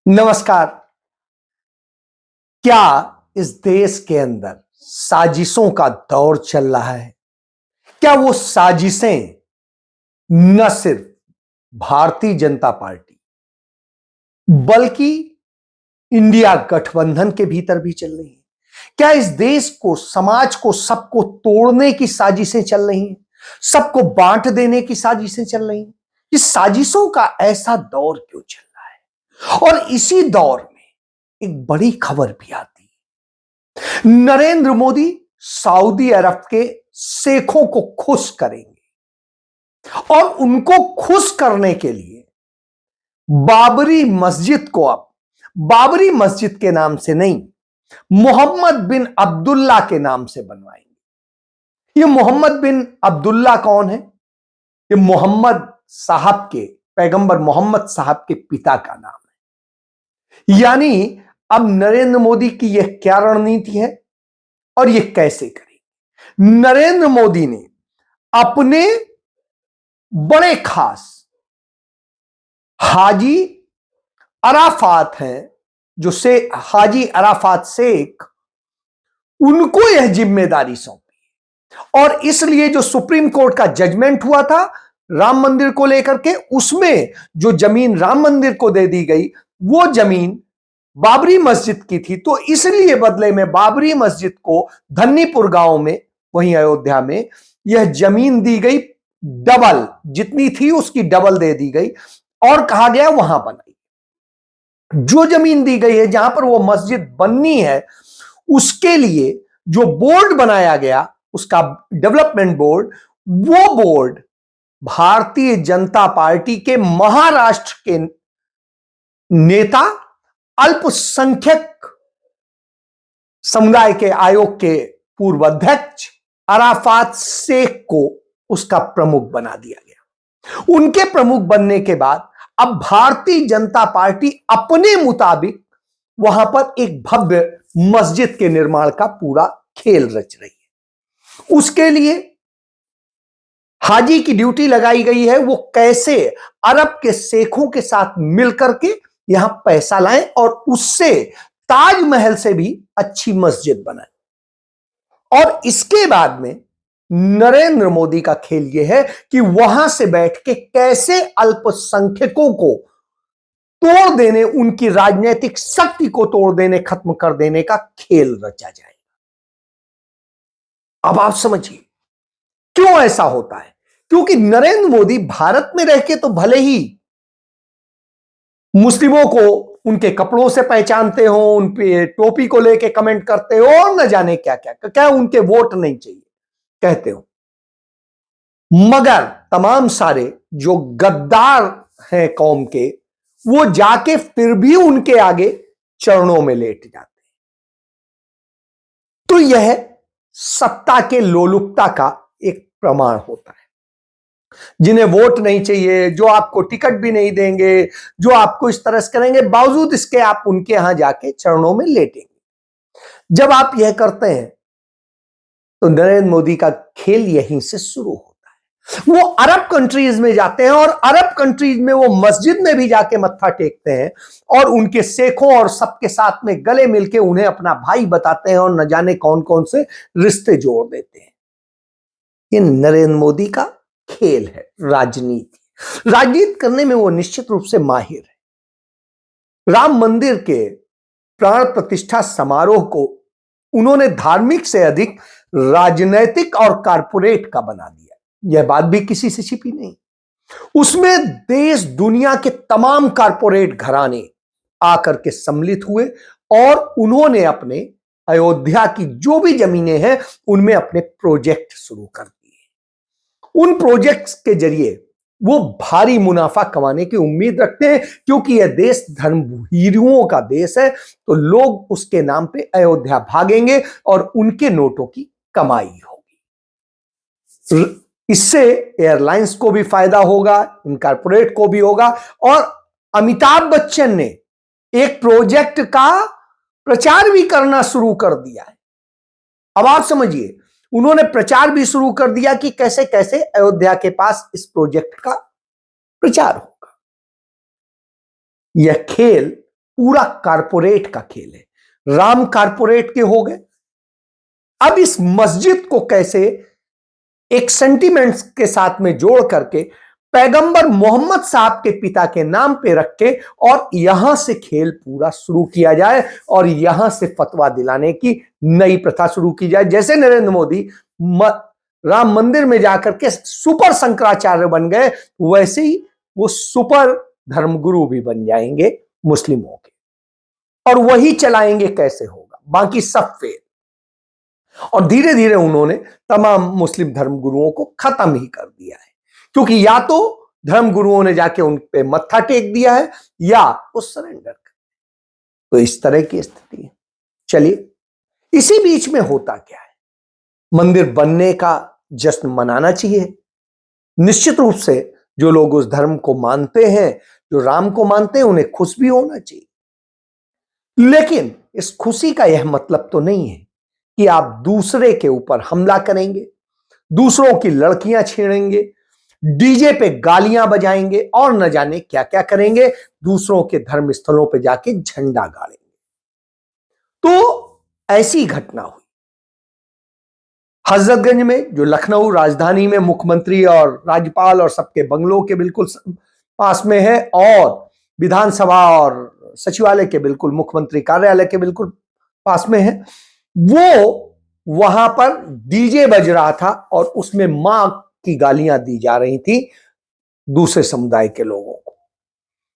नमस्कार। क्या इस देश के अंदर साजिशों का दौर चल रहा है? क्या वो साजिशें न सिर्फ भारतीय जनता पार्टी बल्कि इंडिया गठबंधन के भीतर भी चल रही है? क्या इस देश को, समाज को, सबको तोड़ने की साजिशें चल रही हैं? सबको बांट देने की साजिशें चल रही हैं? इस साजिशों का ऐसा दौर क्यों चल रहा है? और इसी दौर में एक बड़ी खबर भी आती है। नरेंद्र मोदी सऊदी अरब के शेखों को खुश करेंगे और उनको खुश करने के लिए बाबरी मस्जिद को अब बाबरी मस्जिद के नाम से नहीं, मोहम्मद बिन अब्दुल्ला के नाम से बनवाएंगे। ये मोहम्मद बिन अब्दुल्ला कौन है? ये मोहम्मद साहब के, पैगंबर मोहम्मद साहब के पिता का नाम है। यानी अब नरेंद्र मोदी की यह क्या रणनीति है और यह कैसे करेंगे? नरेंद्र मोदी ने अपने बड़े खास हाजी अराफात हैं, जो से हाजी अराफात शेख, उनको यह जिम्मेदारी सौंपी और इसलिए जो सुप्रीम कोर्ट का जजमेंट हुआ था राम मंदिर को लेकर के, उसमें जो जमीन राम मंदिर को दे दी गई वो जमीन बाबरी मस्जिद की थी, तो इसलिए बदले में बाबरी मस्जिद को धन्नीपुर गांव में, वहीं अयोध्या में, यह जमीन दी गई। डबल जितनी थी उसकी डबल दे दी गई और कहा गया वहां बनाई। जो जमीन दी गई है जहां पर वो मस्जिद बननी है, उसके लिए जो बोर्ड बनाया गया, उसका डेवलपमेंट बोर्ड, वो बोर्ड भारतीय जनता पार्टी के महाराष्ट्र के नेता, अल्पसंख्यक समुदाय के आयोग के पूर्व अध्यक्ष अराफात शेख को उसका प्रमुख बना दिया गया। उनके प्रमुख बनने के बाद अब भारतीय जनता पार्टी अपने मुताबिक वहां पर एक भव्य मस्जिद के निर्माण का पूरा खेल रच रही है। उसके लिए हाजी की ड्यूटी लगाई गई है, वो कैसे अरब के शेखों के साथ मिलकर के यहां पैसा लाएं और उससे ताजमहल से भी अच्छी मस्जिद बनाएं। और इसके बाद में नरेंद्र मोदी का खेल यह है कि वहां से बैठ के कैसे अल्पसंख्यकों को तोड़ देने, उनकी राजनीतिक शक्ति को तोड़ देने, खत्म कर देने का खेल रचा जाएगा। अब आप समझिए क्यों ऐसा होता है। क्योंकि नरेंद्र मोदी भारत में रह के तो भले ही मुस्लिमों को उनके कपड़ों से पहचानते हो, उन पे टोपी को लेके कमेंट करते हो और न जाने क्या क्या क्या, उनके वोट नहीं चाहिए कहते हो, मगर तमाम सारे जो गद्दार हैं कौम के, वो जाके फिर भी उनके आगे चरणों में लेट जाते हैं। तो यह सत्ता के लोलुपता का एक प्रमाण होता है। जिन्हें वोट नहीं चाहिए, जो आपको टिकट भी नहीं देंगे, जो आपको इस तरह से करेंगे, बावजूद इसके आप उनके यहां जाके चरणों में लेटेंगे। जब आप यह करते हैं तो नरेंद्र मोदी का खेल यहीं से शुरू होता है। वो अरब कंट्रीज में जाते हैं और अरब कंट्रीज में वो मस्जिद में भी जाके मत्था टेकते हैं और उनके शेखों और सबके साथ में गले मिलके उन्हें अपना भाई बताते हैं और न जाने कौन कौन से रिश्ते जोड़ देते हैं। ये नरेंद्र मोदी का खेल है, राजनीति करने में वो निश्चित रूप से माहिर है। राम मंदिर के प्राण प्रतिष्ठा समारोह को उन्होंने धार्मिक से अधिक राजनैतिक और कारपोरेट का बना दिया। यह बात भी किसी से छिपी नहीं। उसमें देश दुनिया के तमाम कारपोरेट घराने आकर के सम्मिलित हुए और उन्होंने अपने अयोध्या की जो भी जमीनें हैं उनमें अपने प्रोजेक्ट शुरू कर दिए। उन प्रोजेक्ट्स के जरिए वो भारी मुनाफा कमाने की उम्मीद रखते हैं, क्योंकि यह देश धर्मभीरुओं का देश है, तो लोग उसके नाम पे अयोध्या भागेंगे और उनके नोटों की कमाई होगी। इससे एयरलाइंस को भी फायदा होगा, इन कारपोरेट को भी होगा। और अमिताभ बच्चन ने एक प्रोजेक्ट का प्रचार भी करना शुरू कर दिया है। अब आप समझिए, उन्होंने प्रचार भी शुरू कर दिया कि कैसे कैसे अयोध्या के पास इस प्रोजेक्ट का प्रचार होगा। यह खेल पूरा कारपोरेट का खेल है। राम कारपोरेट के हो गए, अब इस मस्जिद को कैसे एक सेंटिमेंट्स के साथ में जोड़ करके पैगंबर मोहम्मद साहब के पिता के नाम पे रख के और यहां से खेल पूरा शुरू किया जाए और यहां से फतवा दिलाने की नई प्रथा शुरू की जाए। जैसे नरेंद्र मोदी राम मंदिर में जाकर के सुपर शंकराचार्य बन गए, वैसे ही वो सुपर धर्मगुरु भी बन जाएंगे मुस्लिमों के, और वही चलाएंगे। कैसे होगा? बाकी सब फेल। और धीरे धीरे उन्होंने तमाम मुस्लिम धर्मगुरुओं को खत्म ही कर दिया है, क्योंकि या तो धर्मगुरुओं ने जाके उन पे मत्था टेक दिया है या वो सरेंडर कर। तो इस तरह की स्थिति है। चलिए, इसी बीच में होता क्या है? मंदिर बनने का जश्न मनाना चाहिए। निश्चित रूप से जो लोग उस धर्म को मानते हैं, जो राम को मानते हैं, उन्हें खुश भी होना चाहिए। लेकिन इस खुशी का यह मतलब तो नहीं है कि आप दूसरे के ऊपर हमला करेंगे, दूसरों की लड़कियां छेड़ेंगे, डीजे पे गालियां बजाएंगे और न जाने क्या क्या करेंगे, दूसरों के धर्म स्थलों पे जाके झंडा गाड़ेंगे। तो ऐसी घटना हुई हजरतगंज में, जो लखनऊ राजधानी में मुख्यमंत्री और राज्यपाल और सबके बंगलों के बिल्कुल पास में है, और विधानसभा और सचिवालय के बिल्कुल, मुख्यमंत्री कार्यालय के बिल्कुल पास में है। वो वहां पर डीजे बज रहा था और उसमें मां की गालियां दी जा रही थी दूसरे समुदाय के लोगों को।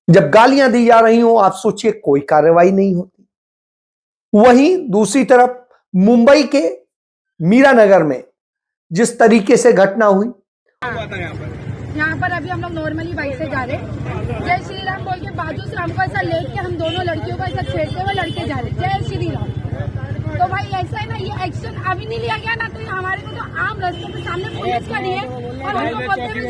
जब गालियां दी जा रही हो, आप सोचिए कोई कार्रवाई नहीं होती। वहीं दूसरी तरफ मुंबई के मीरा नगर में जिस तरीके से घटना हुई, यहाँ पर अभी हम लोग नॉर्मली बाइक से जा रहे, जय श्री राम बोल के बाजू से हमको ऐसा लेट के हम दोनों लड़कियों को ऐसा छेड़ते हुए लड़के जा रहे, जय श्री राम। तो भाई ऐसा है ना, ये एक्शन अभी नहीं लिया गया ना, तो हमारे को तो आम रास्ते के सामने पुलिस खड़ी है और हमको बोलते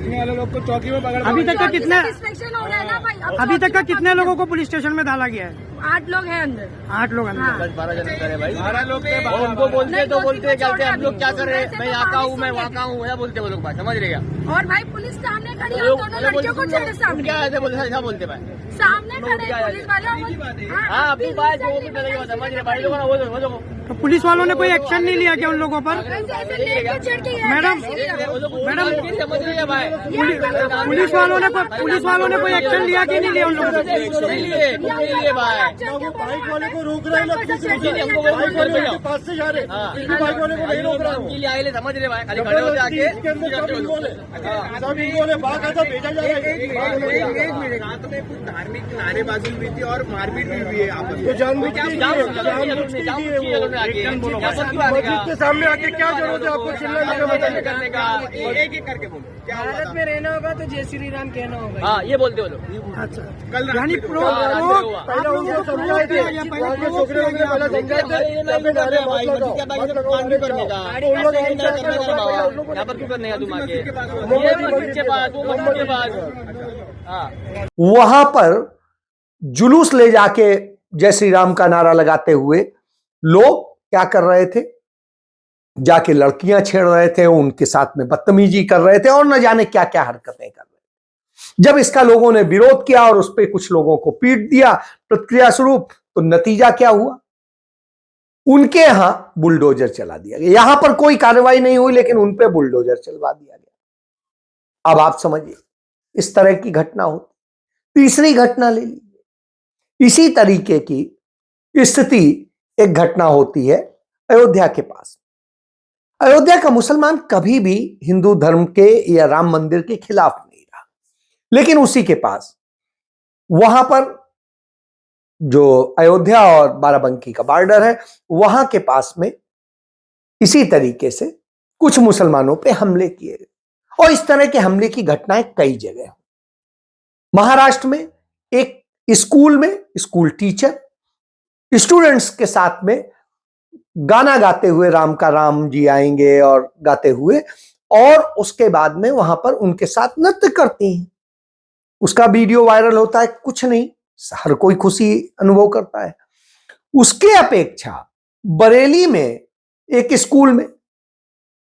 हुए लोग को चौकी में पकड़। अभी तक का कितना इंस्पेक्शन हो रहा है ना भाई? अभी तक का कितने लोगों को पुलिस स्टेशन में डाला गया है? 8 लोग हैं अंदर। 8 लोग अंदर। 12 जन करे भाई, 12 लोग उनको बोलते तो बोलते क्या हम लोग क्या कर रहे हैं, मैं यहाँ का हूँ, मैं वहाँ का हूँ, या बोलते वो लोग बात समझ रहे क्या? और भाई पुलिस सामने खड़ी है, दोनों लड़कियों को छेड़े सामने। क्या ऐसे बोलते, ऐसा बोलते भाई सामने खड़े पुलिस वाले। हाँ, अपनी बात जो भी करेगा समझ रहे भाई लोगों ना, वो तो पुलिस वालों ने कोई एक्शन नहीं लिया क्या उन लोगों पर? मैडम समझ रही है भाई, पुलिस वालों ने कोई एक्शन लिया कि नहीं लिया उन लोगों ने? लिए भाई बाइक वाले को रोक रहे हैं ना, हमको बोलो पास से जा रहे हैं, बाइक वाले को नहीं रोक रहा हूँ। समझ रहे भाई, खाली खड़े हो जाके सब बोले बाकायदा भेजा जा रहा है। रात में कुछ धार्मिक नारेबाजी भी थी और मारपीट भी हुई है आपस में। तो जानबूझ के सामने आके क्या जरूरत है आपको चिल्लाने करने का? एक एक करके बोलो, क्या हुआ भारत था? में रहना होगा तो जय श्री राम कहना होगा। हाँ, ये बोलते हो लोग। अच्छा, कल रात यानी में पहले उनको समझाए थे, वहाँ के छोकरे लोग ने पहले समझाए थे, अभी नारे मत लगाओ, मत लगाओ, करने का उन लोग ऐसा करने का बाबा, यहाँ पर क्यों करने का तुम आके? ये मस्जिद के पास, वो मस्जिद के पास। हाँ, वहां पर जुलूस ले जाके जय श्री राम का नारा लगाते हुए लोग क्या कर रहे थे? जाके लड़कियां छेड़ रहे थे, उनके साथ में बदतमीजी कर रहे थे और न जाने क्या क्या हरकतें कर रहे थे। जब इसका लोगों ने विरोध किया और उस पर कुछ लोगों को पीट दिया प्रतिक्रिया स्वरूप, तो नतीजा क्या हुआ? उनके यहां बुलडोजर चला दिया गया। यहां पर कोई कार्रवाई नहीं हुई, लेकिन उन पे बुलडोजर चलवा दिया गया। अब आप समझिए, इस तरह की घटना होती। तीसरी घटना ले लीजिए, इसी तरीके की स्थिति एक घटना होती है अयोध्या के पास। अयोध्या का मुसलमान कभी भी हिंदू धर्म के या राम मंदिर के खिलाफ नहीं रहा, लेकिन उसी के पास वहां पर जो अयोध्या और बाराबंकी का बॉर्डर है, वहां के पास में इसी तरीके से कुछ मुसलमानों पे हमले किए गए, और इस तरह के हमले की घटनाएं कई जगह। महाराष्ट्र में एक स्कूल में स्कूल टीचर स्टूडेंट्स के साथ में गाना गाते हुए राम का राम जी आएंगे और गाते हुए, और उसके बाद में वहां पर उनके साथ नृत्य करती हैं। उसका वीडियो वायरल होता है। कुछ नहीं, हर कोई खुशी अनुभव करता है। उसके अपेक्षा बरेली में एक स्कूल में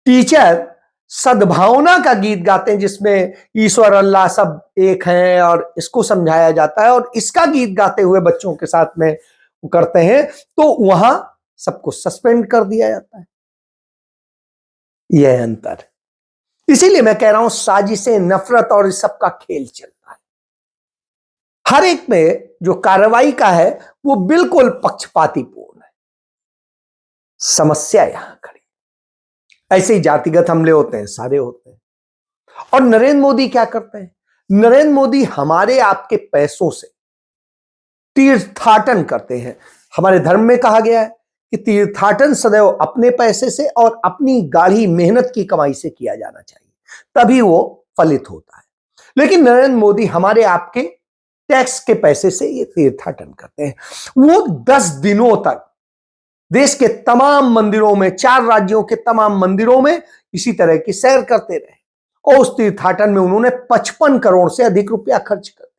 टीचर सद्भावना का गीत गाते हैं जिसमें ईश्वर अल्लाह सब एक हैं और इसको समझाया जाता है, और इसका गीत गाते हुए बच्चों के साथ में करते हैं, तो वहां सबको सस्पेंड कर दिया जाता है। यह अंतर है। इसीलिए मैं कह रहा हूं साजिशें, नफरत और इस सब का खेल चलता है। हर एक में जो कार्रवाई का है वो बिल्कुल पक्षपातीपूर्ण है। समस्या यहां खड़ी। ऐसे ही जातिगत हमले होते हैं, सारे होते हैं। और नरेंद्र मोदी क्या करते हैं? नरेंद्र मोदी हमारे आपके पैसों से तीर्थाटन करते हैं। हमारे धर्म में कहा गया है कि तीर्थाटन सदैव अपने पैसे से और अपनी गाढ़ी मेहनत की कमाई से किया जाना चाहिए, तभी वो फलित होता है। लेकिन नरेंद्र मोदी हमारे आपके टैक्स के पैसे से ये तीर्थाटन करते हैं। वो 10 दिनों तक देश के तमाम मंदिरों में, 4 राज्यों के तमाम मंदिरों में इसी तरह की सैर करते रहे, और उस तीर्थाटन में उन्होंने 55 करोड़ से अधिक रुपया खर्च कर दिया।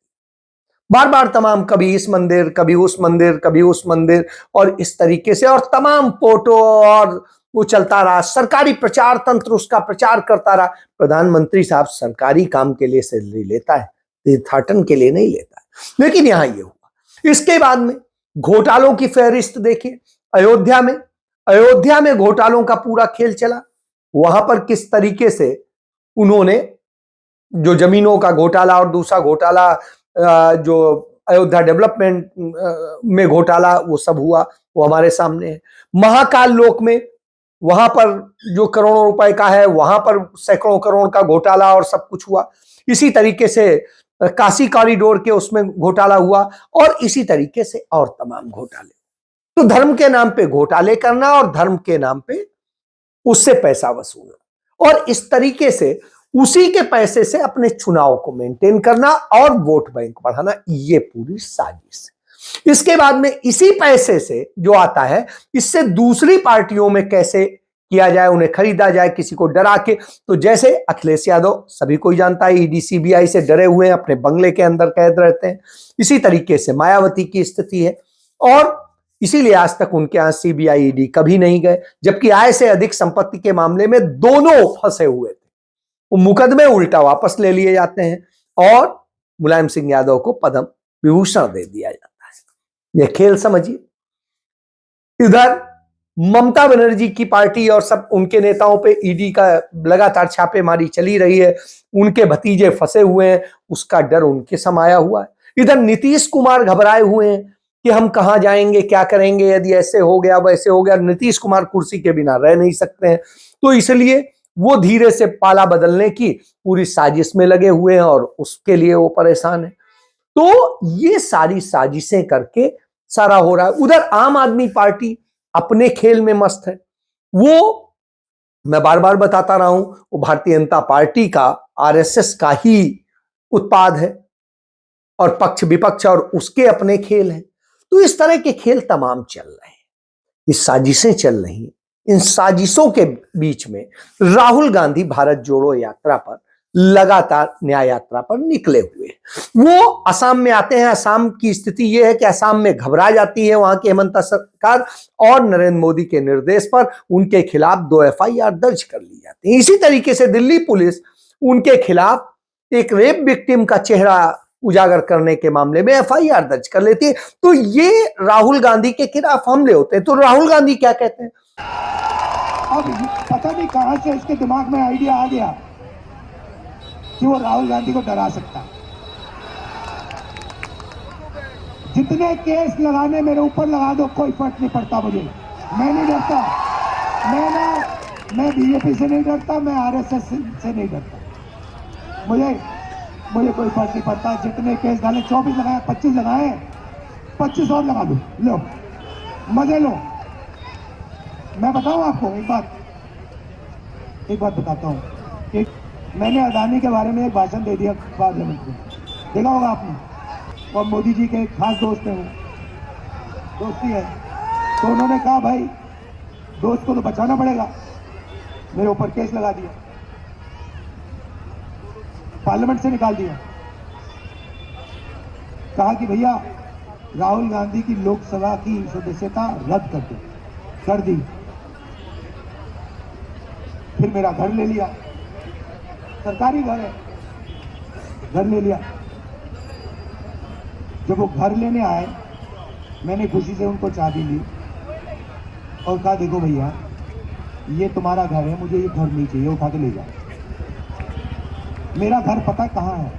बार बार तमाम, कभी इस मंदिर, कभी उस मंदिर, कभी उस मंदिर, और इस तरीके से, और तमाम फोटो, और वो चलता रहा। सरकारी प्रचार तंत्र उसका प्रचार करता रहा। प्रधानमंत्री साहब सरकारी काम के लिए सैलरी लेता है, तीर्थाटन के लिए नहीं लेता है। लेकिन यहां ये हुआ। इसके बाद में घोटालों की फहरिस्त देखिए। अयोध्या में घोटालों का पूरा खेल चला। वहां पर किस तरीके से उन्होंने जो जमीनों का घोटाला और दूसरा घोटाला जो अयोध्या डेवलपमेंट में घोटाला, वो सब हुआ, वो हमारे सामने है। महाकाल लोक में वहां पर जो करोड़ों रुपए का है, वहां पर सैकड़ों करोड़ का घोटाला और सब कुछ हुआ। इसी तरीके से काशी कॉरिडोर के उसमें घोटाला हुआ, और इसी तरीके से और तमाम घोटाले। तो धर्म के नाम पे घोटाले करना और धर्म के नाम पे उससे पैसा वसूलना, और इस तरीके से उसी के पैसे से अपने चुनाव को मेंटेन करना और वोट बैंक बढ़ाना, ये पूरी साजिश है। इसके बाद में इसी पैसे से जो आता है, इससे दूसरी पार्टियों में कैसे किया जाए, उन्हें खरीदा जाए किसी को डरा के। तो जैसे अखिलेश यादव सभी कोई जानता है, ईडी सीबीआई से डरे हुए हैं, अपने बंगले के अंदर कैद रहते हैं। इसी तरीके से मायावती की स्थिति है, और इसीलिए आज तक उनके यहां सीबीआई ईडी कभी नहीं गए, जबकि आय से अधिक संपत्ति के मामले में दोनों फंसे हुए थे। वो मुकदमे उल्टा वापस ले लिए जाते हैं, और मुलायम सिंह यादव को पद्म विभूषण दे दिया जाता है। यह खेल समझिए। इधर ममता बनर्जी की पार्टी और सब उनके नेताओं पे ईडी का लगातार छापेमारी चली रही है। उनके भतीजे फंसे हुए हैं, उसका डर उनके समाया हुआ है। इधर नीतीश कुमार घबराए हुए हैं कि हम कहां जाएंगे, क्या करेंगे, यदि ऐसे हो गया वैसे हो गया। नीतीश कुमार कुर्सी के बिना रह नहीं सकते हैं, तो इसलिए वो धीरे से पाला बदलने की पूरी साजिश में लगे हुए हैं, और उसके लिए वो परेशान है। तो ये सारी साजिशें करके सारा हो रहा है। उधर आम आदमी पार्टी अपने खेल में मस्त है। वो, मैं बार बार बताता रहा हूं, वो भारतीय जनता पार्टी का, आरएसएस का ही उत्पाद है, और पक्ष विपक्ष और उसके अपने खेल हैं। तो इस तरह के खेल तमाम चल रहे हैं, ये साजिशें चल रही हैं। इन साजिशों के बीच में राहुल गांधी भारत जोड़ो यात्रा पर, लगातार न्याय यात्रा पर निकले हुए। वो असम में आते हैं। असम की स्थिति यह है कि असम में घबरा जाती है वहां की हेमंत सरकार, और नरेंद्र मोदी के निर्देश पर उनके खिलाफ 2 एफआईआर दर्ज कर ली जाती है। इसी तरीके से दिल्ली पुलिस उनके खिलाफ एक रेप विक्टिम का चेहरा उजागर करने के मामले में एफआईआर दर्ज कर लेती है। तो ये राहुल गांधी के खिलाफ हमले होते हैं। तो राहुल गांधी क्या कहते हैं? अब पता नहीं कहां से इसके दिमाग में आइडिया आ गया कि वो राहुल गांधी को डरा सकता है। जितने केस लगाने मेरे ऊपर लगा दो, कोई फर्क नहीं पड़ता मुझे। मैं नहीं डरता। मैं बीजेपी से नहीं डरता, मैं आरएसएस से नहीं डरता। मुझे कोई फर्क नहीं पड़ता। जितने केस डाले, 24 लगाए, 25 लगाए, 25 और लगा दो, लो मजे लो। मैं बताऊं आपको एक बात बताता हूं। मैंने अडानी के बारे में एक भाषण दे दिया पार्लियामेंट में, देखा होगा आपने। और मोदी जी के खास दोस्त हैं, वो दोस्ती है। तो उन्होंने कहा, भाई दोस्त को तो बचाना पड़ेगा। मेरे ऊपर केस लगा दिया, पार्लियामेंट से निकाल दिया। कहा कि भैया राहुल गांधी की लोकसभा की सदस्यता रद्द कर दी। फिर मेरा घर ले लिया, सरकारी घर है, घर ले लिया। जब वो घर लेने आए, मैंने खुशी से उनको चाबी ली और कहा देखो भैया, ये तुम्हारा घर है, मुझे ये घर नहीं चाहिए, उठा के ले जाओ। मेरा घर पता कहाँ है?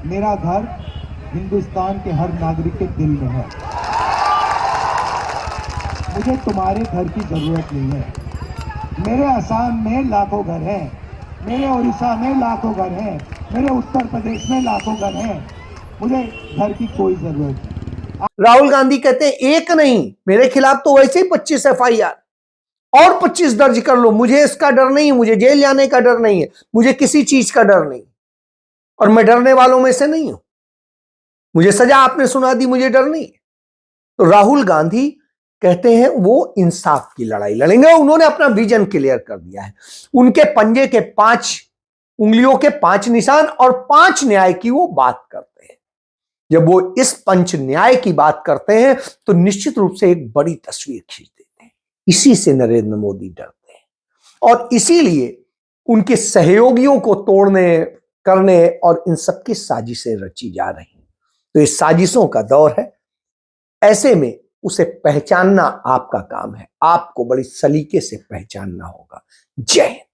मेरा घर हिंदुस्तान के हर नागरिक के दिल में है। मुझे तुम्हारे घर की जरूरत नहीं है। मेरे असम में लाखों घर हैं, मेरे उड़ीसा में लाखों घर हैं, मेरे उत्तर प्रदेश में लाखों घर हैं। मुझे घर की कोई जरूरत नहीं। राहुल गांधी कहते हैं एक नहीं, मेरे खिलाफ तो वैसे ही 25 FIR और 25 दर्ज कर लो, मुझे इसका डर नहीं, मुझे जेल जाने का डर नहीं है, मुझे किसी चीज का डर नहीं, और मैं डरने वालों में से नहीं हूं। मुझे सजा आपने सुना दी, मुझे डर नहीं। तो राहुल गांधी कहते हैं वो इंसाफ की लड़ाई लड़ेंगे। उन्होंने अपना विजन क्लियर कर दिया है। उनके पंजे के 5 उंगलियों के 5 निशान और 5 न्याय की वो बात करते हैं। जब वो इस पंच न्याय की बात करते हैं तो निश्चित रूप से एक बड़ी तस्वीर खींच देते हैं। इसी से नरेंद्र मोदी डरते हैं और इसीलिए उनके सहयोगियों को तोड़ने करने और इन सबकी साजिशें रची जा रही हैं। तो इस साजिशों का दौर है। ऐसे में उसे पहचानना आपका काम है। आपको बड़ी सलीके से पहचानना होगा। जय हिंद।